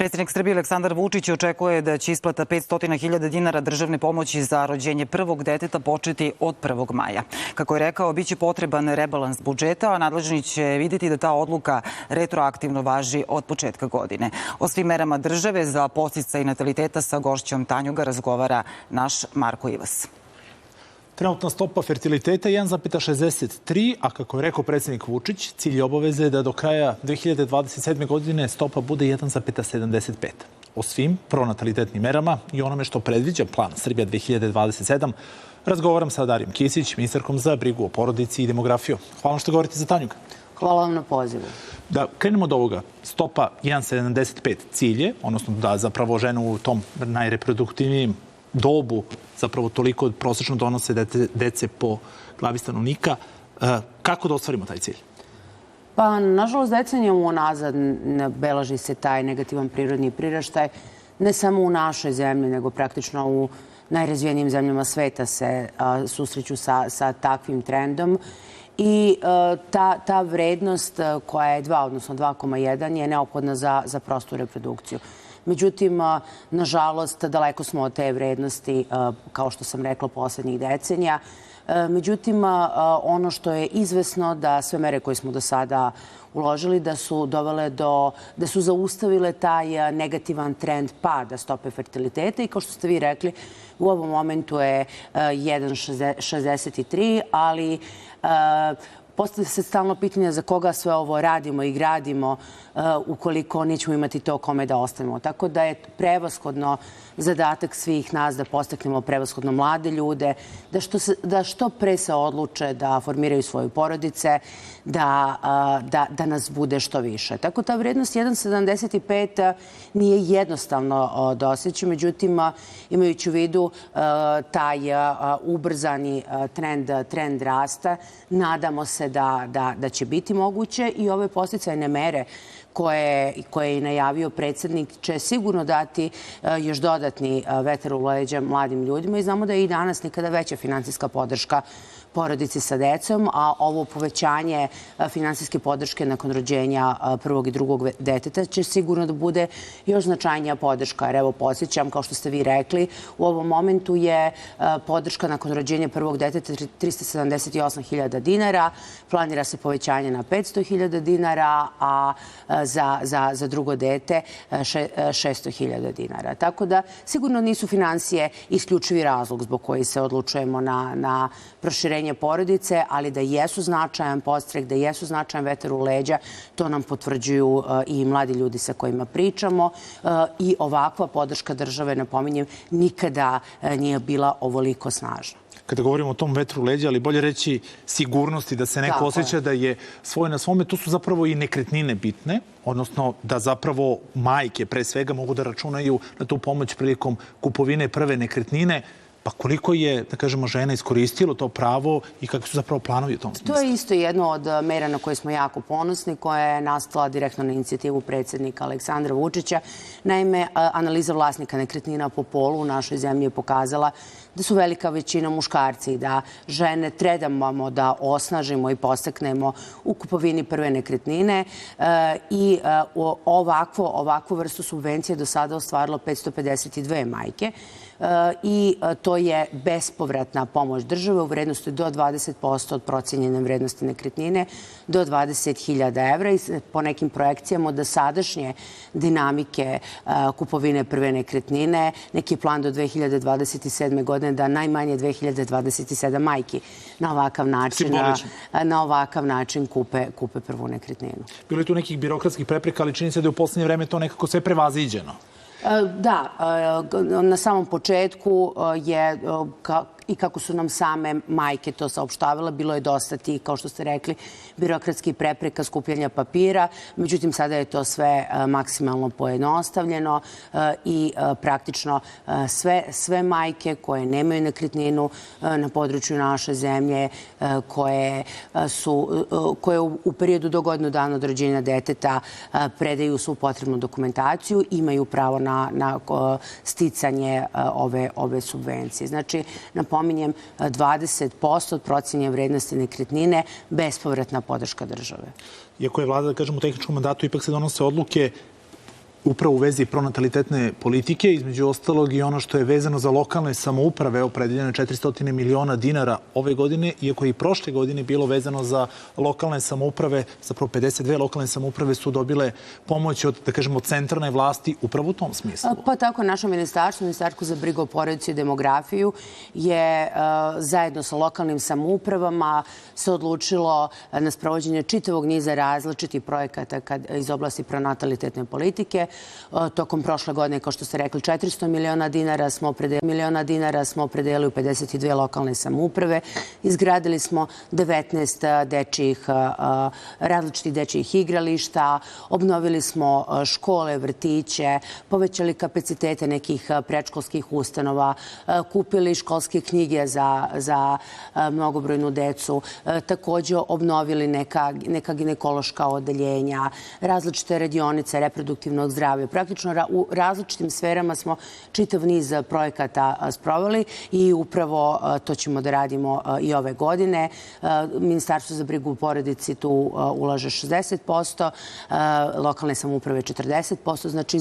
Predsjednik Srbije Aleksandar Vučić očekuje da će isplata 500.000 dinara državne pomoći za rođenje prvog deteta početi od 1. maja. Kako je rekao, biće potreban rebalans budžeta, a nadležni će vidjeti da ta odluka retroaktivno važi od početka godine. O svim merama države za podsticaj nataliteta sa gošćom Tanjuga razgovara naš Marko Ivas. Trenutna stopa fertiliteta je 1,63, a kako je rekao predsjednik Vučić, cilj obaveze je da do kraja 2027. godine stopa bude 1,75. O svim pronatalitetnim merama i onome što predviđa plan Srbija 2027 razgovaram sa Darijom Kisić, ministarkom za brigu o porodici i demografiju. Hvala što govorite za Tanjuga. Hvala vam na pozivu. Da krenemo od ovoga. Stopa 1,75 cilje, odnosno da zapravo žene u tom najreproduktivnijem dobu zapravo toliko prosečno donose dece po glavi stanovnika. Kako da ostvarimo taj cilj? Pa, nažalost, decenijom unazad beleži se taj negativan prirodni priraštaj. Ne samo u našoj zemlji, nego praktično u najrazvijenijim zemljama sveta se susreću sa takvim trendom. I ta vrednost koja je 2, odnosno 2,1 je neophodna za prostu reprodukciju. Međutim, nažalost, daleko smo od te vrednosti, kao što sam rekla, poslednjih decenija. Međutim, ono što je izvesno da sve mere koje smo do sada uložili da su zaustavile taj negativan trend pada stope fertiliteta i kao što ste vi rekli, u ovom momentu je 1,63, ali postavlja se stalno pitanje za koga sve ovo radimo i gradimo ukoliko nećemo imati to kome da ostavimo. Tako da je prevashodno zadatak svih nas da podstaknemo prevashodno mlade ljude, da što pre se odluče da formiraju svoje porodice, da nas bude što više. Tako ta vrednost 1,75 nije jednostavno doseći, međutim, imajući u vidu taj ubrzani trend rasta, nadamo se da će biti moguće i ove podsticajne mere koje je najavio predsjednik će sigurno dati još dodatni vetar u leđa mladim ljudima i znamo da je i danas nikada veća finansijska podrška porodici sa decom, a ovo povećanje finansijske podrške nakon rođenja prvog i drugog deteta će sigurno da bude još značajnija podrška. Jer evo, podsjećam, kao što ste vi rekli, u ovom momentu je podrška nakon rođenja prvog deteta 378.000 dinara, planira se povećanje na 500.000 dinara, a za drugo dete 600.000 dinara. Tako da sigurno nisu finansije isključivi razlog zbog koji se odlučujemo na proširenje porodice, ali da jesu značajan podstrek, da jesu značajan vetar u leđa, to nam potvrđuju i mladi ljudi sa kojima pričamo i ovakva podrška države, napominjem, nikada nije bila ovoliko snažna. Kada govorimo o tom vetru leđa, ali bolje reći sigurnosti, da se neko osjeća da je svoj na svome, tu su zapravo i nekretnine bitne, odnosno da zapravo majke pre svega mogu da računaju na tu pomoć prilikom kupovine prve nekretnine. Pa koliko je, da kažemo, žena iskoristilo to pravo i kakvi su zapravo planovi u tom smislu? To je isto jedno od mera na koje smo jako ponosni, koja je nastala direktno na inicijativu predsjednika Aleksandra Vučića. Naime, analiza vlasnika nekretnina po polu u našoj zemlji je pokazala da su velika većina muškarci i da žene trebamo da osnažimo i podstaknemo u kupovini prve nekretnine i ovakvu vrstu subvencije do sada ostvarilo 552 majke i to je bespovratna pomoć države u vrednosti do 20% od procenjene vrednosti nekretnine do 20.000 evra i po nekim projekcijama da sadašnje dinamike kupovine prve nekretnine, neki plan do 2027. godine da najmanje 2027 majki na ovakav način kupe prvu nekretninu. Bilo je tu nekih birokratskih prepreka, ali čini se da je u poslednje vreme to nekako sve prevaziđeno. Da, na samom početku je i kako su nam same majke to saopštavale, bilo je dosta tih, kao što ste rekli, birokratskih prepreka skupljanja papira. Međutim, sada je to sve maksimalno pojednostavljeno i praktično sve majke koje nemaju nekretninu na području naše zemlje, koje u periodu do godinu dana od rođenja deteta predaju svu potrebnu dokumentaciju, imaju pravo na sticanje ove subvencije. Znači, napominjem, 20% od procenjene vrednosti nekretnine bespovratna podrška države. Iako je vlada, da kažemo, u tehničkom mandatu, ipak se donose odluke upravo u vezi pronatalitetne politike, između ostalog i ono što je vezano za lokalne samouprave, opredeljeno 400 miliona dinara ove godine, iako je i prošle godine bilo vezano za lokalne samouprave, zapravo 52 lokalne samouprave su dobile pomoć od, da kažemo, centralne vlasti upravo u tom smislu. Pa tako, naše Ministarstvo za brigu o porodici i demografiju je zajedno sa lokalnim samoupravama se odlučilo na sprovođenje čitavog niza različitih projekata iz oblasti pronatalitetne politike. Tokom prošle godine, kao što ste rekli, 400 miliona dinara smo opredelili u 52 lokalne samouprave. Izgradili smo 19 različitih dečijih igrališta, obnovili smo škole, vrtiće, povećali kapacitete nekih predškolskih ustanova, kupili školske knjige za mnogobrojnu decu, takođe obnovili neka ginekološka odeljenja, različite radionice reproduktivnog zdravlja. Praktično u različitim sferama smo čitav niz projekata sproveli i upravo to ćemo da radimo i ove godine. Ministarstvo za brigu u porodici tu ulaže 60%, lokalne samouprave 40%, znači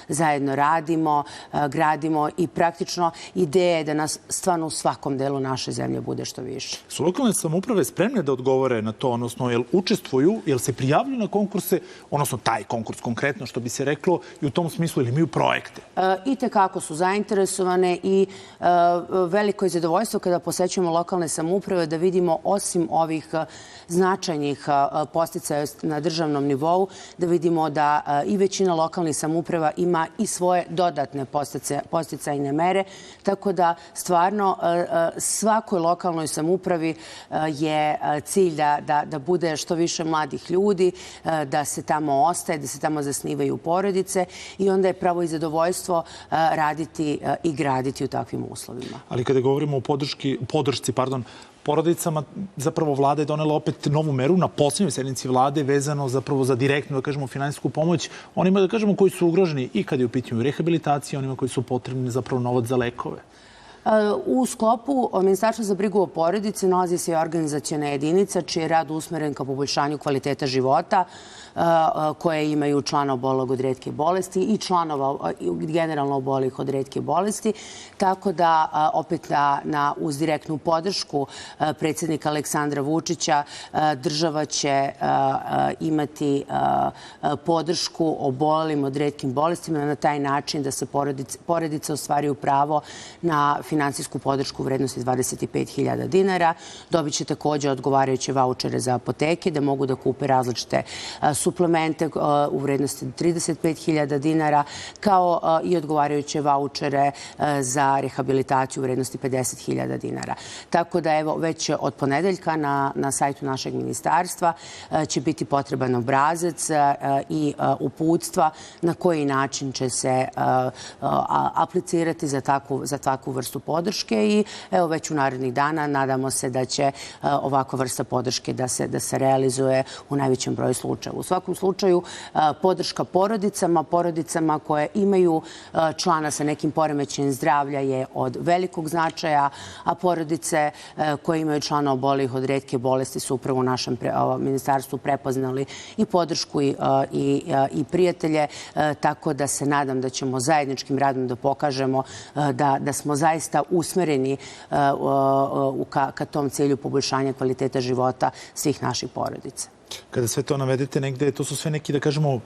zajedno radimo, gradimo i praktično ideja je da nas stvarno u svakom delu naše zemlje bude što više. Su lokalne samouprave spremne da odgovore na to, odnosno jel učestvuju, jel se prijavljuju na konkurse, odnosno taj konkurs konkretno, što bi se reklo, i u tom smislu ili imaju projekte? I tekako su zainteresovane i veliko je zadovoljstvo kada posećujemo lokalne samouprave da vidimo osim ovih značajnih podsticaja na državnom nivou, da vidimo da i većina lokalnih samouprava ima i svoje dodatne podsticajne mere, tako da stvarno svakoj lokalnoj samoupravi je cilj da bude što više mladih ljudi, da se tamo ostaje, da se tamo zasnivaju porodice i onda je pravo i zadovoljstvo raditi i graditi u takvim uslovima. Ali kada govorimo o podršci porodicama, zapravo vlada je donela opet novu meru na poslednjoj sednici vlade vezano zapravo za direktnu, da kažemo, finansijsku pomoć onima, da kažemo, koji su ugroženi i kada je u pitanju rehabilitacija, onima koji su potrebni zapravo novac za lekove. U sklopu Ministarstva za brigu o porodici nalazi se i organizaciona jedinica čiji je rad usmeren ka poboljšanju kvaliteta života, koje imaju člana obolelog od retke bolesti i članova generalno obolelih od retke bolesti. Tako da opet uz direktnu podršku predsjednika Aleksandra Vučića država će imati podršku obolelim od retkim bolestima na taj način da se porodice ostvaruju pravo na finansijsku podršku u vrednosti 25.000 dinara. Dobit će takođe odgovarajuće vaučere za apoteke da mogu da kupe različite suplemente u vrednosti 35.000 dinara, kao i odgovarajuće vaučere za rehabilitaciju u vrednosti 50.000 dinara. Tako da, evo, već od ponedeljka na sajtu našeg ministarstva će biti potreban obrazac i uputstva na koji način će se aplicirati za takvu vrstu podrške i evo već u narednih dana nadamo se da će ovakva vrsta podrške da se realizuje u najvećem broju slučajeva. U svakom slučaju podrška porodicama koje imaju člana sa nekim poremećajem zdravlja je od velikog značaja, a porodice koje imaju člana obolelih od retke bolesti su upravo u našem ministarstvu prepoznali i podršku i prijatelje, tako da se nadam da ćemo zajedničkim radom da pokažemo da smo zaista usmereni ka tom cilju poboljšanja kvaliteta života svih naših porodica. Kada sve to navedete negde, to su sve neki, da kažemo,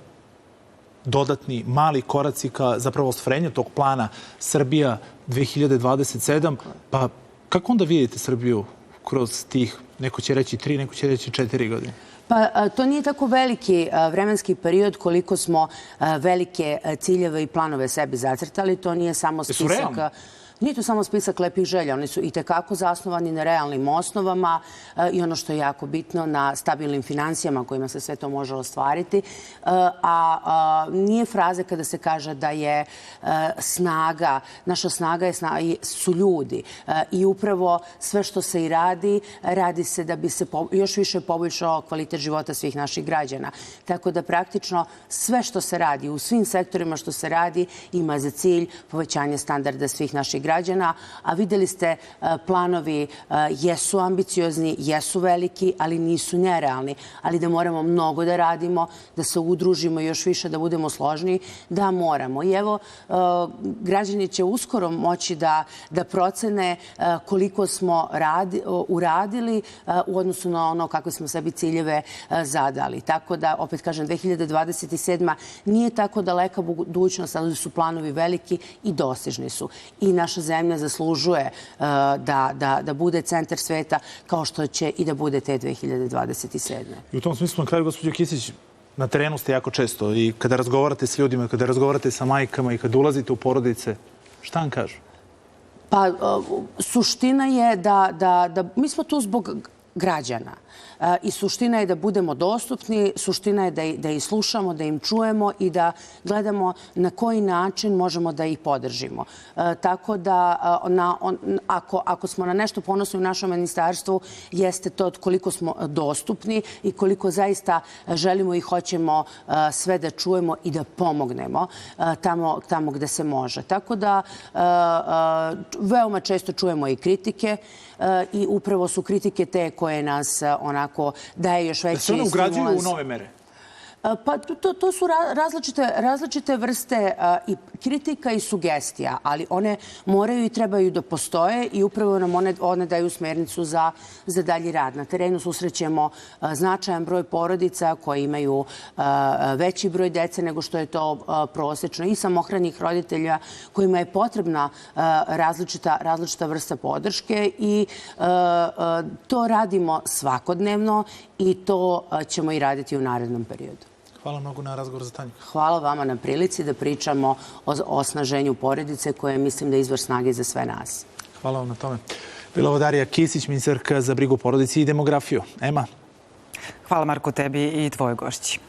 dodatni mali koraci ka zapravo ostvarenju tog plana Srbija 2027. Pa kako onda vidite Srbiju kroz tih, neko će reći 3, neko će reći 4 godine? Pa to nije tako veliki vremenski period koliko smo velike ciljeve i planove sebi zacrtali. To nije samo spisak... Nije to samo spisak lepih želja, oni su i tekako zasnovani na realnim osnovama i ono što je jako bitno, na stabilnim financijama kojima se sve to može ostvariti. A nije fraze kada se kaže da je snaga, naša snaga su ljudi i upravo sve što se i radi se da bi se još više poboljšao kvalitet života svih naših građana. Tako da praktično sve što se radi, u svim sektorima što se radi, ima za cilj povećanje standarda svih naših građana građana, a videli ste planovi jesu ambiciozni, jesu veliki, ali nisu nerealni. Ali da moramo mnogo da radimo, da se udružimo još više, da budemo složniji, da moramo. I evo, građani će uskoro moći da procene koliko smo uradili u odnosu na ono kakve smo sebi ciljeve zadali. Tako da, opet kažem, 2027. nije tako daleka budućnost, ali su planovi veliki i dostižni su. I naša zemlja zaslužuje da bude centar sveta kao što će i da bude te 2027. I u tom smislu, na kraju, gospođo Kisić, na terenu ste jako često i kada razgovarate s ljudima, kada razgovarate sa majkama i kada ulazite u porodice, šta vam kažu? Pa, suština je da mi smo tu zbog građana. I suština je da budemo dostupni, suština je da ih slušamo, da im čujemo i da gledamo na koji način možemo da ih podržimo. Tako da, ako smo na nešto ponosni u našem ministarstvu, jeste to koliko smo dostupni i koliko zaista želimo i hoćemo sve da čujemo i da pomognemo tamo gde se može. Tako da, veoma često čujemo i kritike i upravo su kritike te koje nas onako daje još veći stimulans. Da se one ugrađuju u nove mere? Pa to su različite vrste i kritika i sugestija, ali one moraju i trebaju da postoje i upravo nam one daju smernicu za dalji rad. Na terenu susrećemo značajan broj porodica koji imaju veći broj dece nego što je to prosečno i samohranih roditelja kojima je potrebna različita vrsta podrške i to radimo svakodnevno i to ćemo i raditi u narednom periodu. Hvala mnogo na razgovor za Tanju. Hvala vama na prilici da pričamo o osnaženju porodice koje mislim da je izvor snage za sve nas. Hvala vam na tome. Bila ovo Darija Kisić, ministarka za brigu o porodici i demografiju. Ema. Hvala Marko tebi i tvojoj gošći.